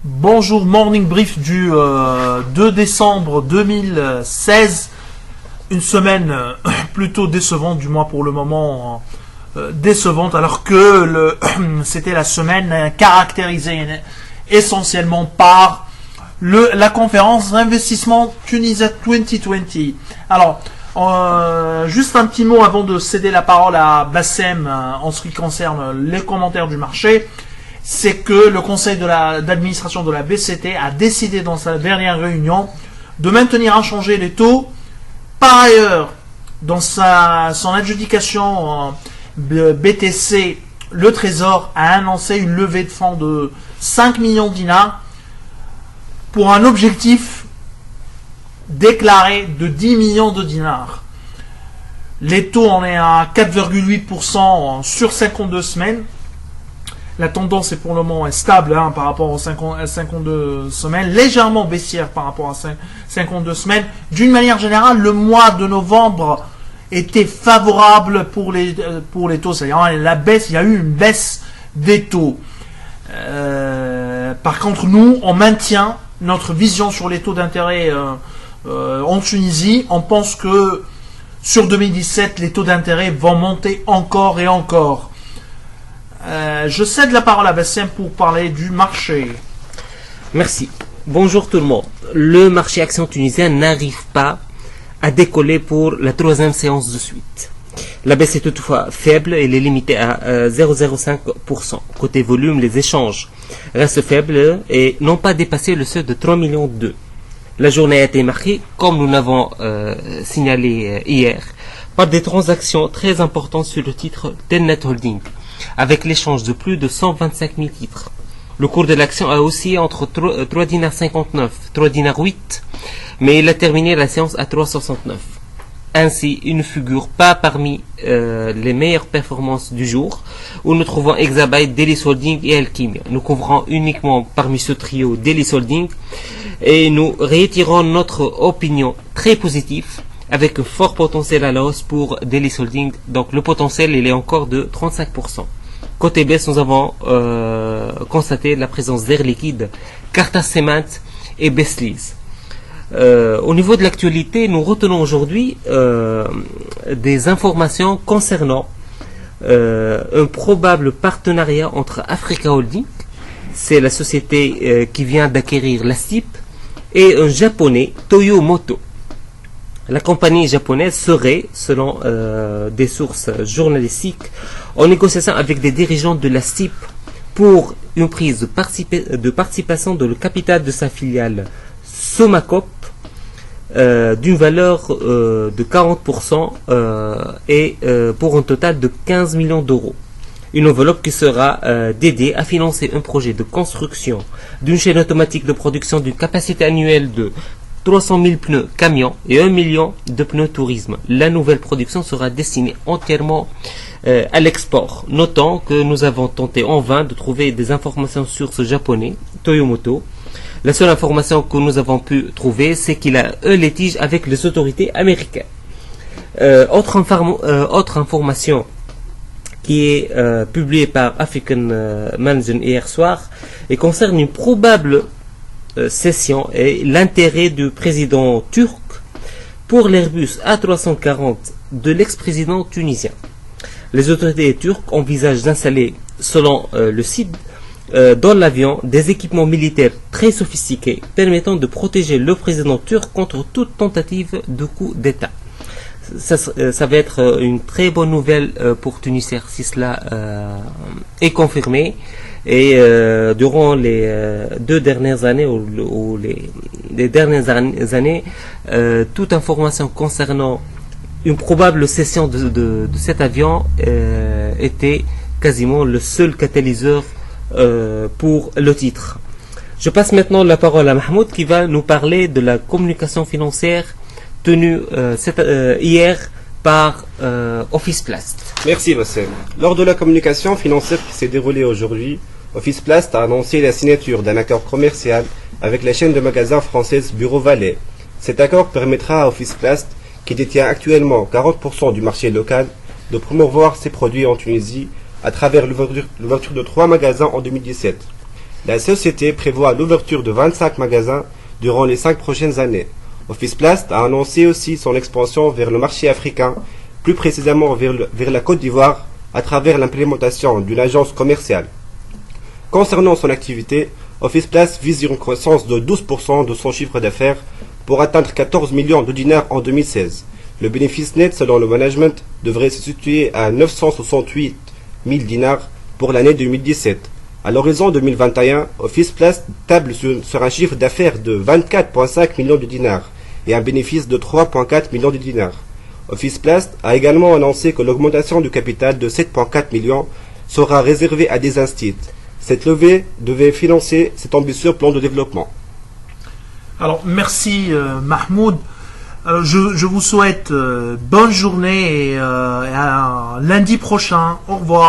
Bonjour, morning brief du 2 décembre 2016. Une semaine plutôt décevante, du moins pour le moment décevante, alors que c'était la semaine caractérisée essentiellement par la conférence d'investissement Tunisia 2020. Alors, juste un petit mot avant de céder la parole à Bassem en ce qui concerne les commentaires du marché. C'est que le conseil d'administration de la BCT a décidé dans sa dernière réunion de maintenir inchangés les taux. Par ailleurs, dans son adjudication BTC, le Trésor a annoncé une levée de fonds de 5 millions de dinars pour un objectif déclaré de 10 millions de dinars. Les taux en est à 4,8% sur 52 semaines. La tendance est pour le moment stable par rapport aux 52 semaines, légèrement baissière par rapport à 52 semaines. D'une manière générale, le mois de novembre était favorable pour les taux, c'est-à-dire la baisse, il y a eu une baisse des taux. Par contre, nous, on maintient notre vision sur les taux d'intérêt en Tunisie. On pense que sur 2017, les taux d'intérêt vont monter encore et encore. Je cède la parole à Bassem pour parler du marché. Merci. Bonjour tout le monde. Le marché action tunisien n'arrive pas à décoller pour la troisième séance de suite. La baisse est toutefois faible, elle est limitée à 0,05%. Côté volume, les échanges restent faibles et n'ont pas dépassé le seuil de 3 millions d'euros. La journée a été marquée, comme nous l'avons signalé hier, par des transactions très importantes sur le titre Telnet Holding, avec l'échange de plus de 125 000 titres. Le cours de l'action a oscillé entre 3 dinars 59, 3 dinars 8, mais il a terminé la séance à 3,69. Ainsi, il ne figure pas parmi les meilleures performances du jour, où nous trouvons Exabyte, Delis Holding et Alchimia. Nous couvrons uniquement parmi ce trio Delis Holding, et nous réitérons notre opinion très positive, avec un fort potentiel à la hausse pour Delis Holding. Donc le potentiel il est encore de 35%. Côté baisse, nous avons constaté la présence d'Air Liquide, Carta Cement et Besleys. Au niveau de l'actualité, nous retenons aujourd'hui des informations concernant un probable partenariat entre Africa Holding, c'est la société qui vient d'acquérir la STIP, et un japonais, Toyo Moto. La compagnie japonaise serait, selon des sources journalistiques, en négociation avec des dirigeants de la STIP pour une prise de participation dans le capital de sa filiale Somacop d'une valeur de 40% et pour un total de 15 millions d'euros. Une enveloppe qui sera dédiée à financer un projet de construction d'une chaîne automatique de production d'une capacité annuelle de 300 000 pneus camions et 1 million de pneus tourisme. La nouvelle production sera destinée entièrement à l'export. Notons que nous avons tenté en vain de trouver des informations sur ce japonais, Toyomoto. La seule information que nous avons pu trouver, c'est qu'il a un litige avec les autorités américaines. Autre information qui est publiée par African Management hier soir et concerne une probable session et l'intérêt du président turc pour l'Airbus A340 de l'ex-président tunisien. Les autorités turques envisagent d'installer, selon le site, dans l'avion des équipements militaires très sophistiqués permettant de protéger le président turc contre toute tentative de coup d'État. Ça va être une très bonne nouvelle pour Tunisair si cela est confirmé. Et durant les 2 dernières années ou les dernières années, toute information concernant une probable cession de cet avion était quasiment le seul catalyseur pour le titre. Je passe maintenant la parole à Mahmoud qui va nous parler de la communication financière tenue hier par Office Plast. Merci Bassem. Lors de la communication financière qui s'est déroulée aujourd'hui, Office Plast a annoncé la signature d'un accord commercial avec la chaîne de magasins française Bureau Valais. Cet accord permettra à Office Plast, qui détient actuellement 40% du marché local, de promouvoir ses produits en Tunisie à travers l'ouverture de 3 magasins en 2017. La société prévoit l'ouverture de 25 magasins durant les 5 prochaines années. Office Plast a annoncé aussi son expansion vers le marché africain, plus précisément vers la Côte d'Ivoire, à travers l'implémentation d'une agence commerciale. Concernant son activité, Office Plast vise une croissance de 12% de son chiffre d'affaires pour atteindre 14 millions de dinars en 2016. Le bénéfice net selon le management devrait se situer à 968 000 dinars pour l'année 2017. À l'horizon 2021, Office Plast table sur un chiffre d'affaires de 24,5 millions de dinars et un bénéfice de 3,4 millions de dinars. Office Plast a également annoncé que l'augmentation du capital de 7,4 millions sera réservée à des instituts. Cette levée devait financer cet ambitieux plan de développement. Alors, merci Mahmoud. Je vous souhaite bonne journée et à lundi prochain. Au revoir.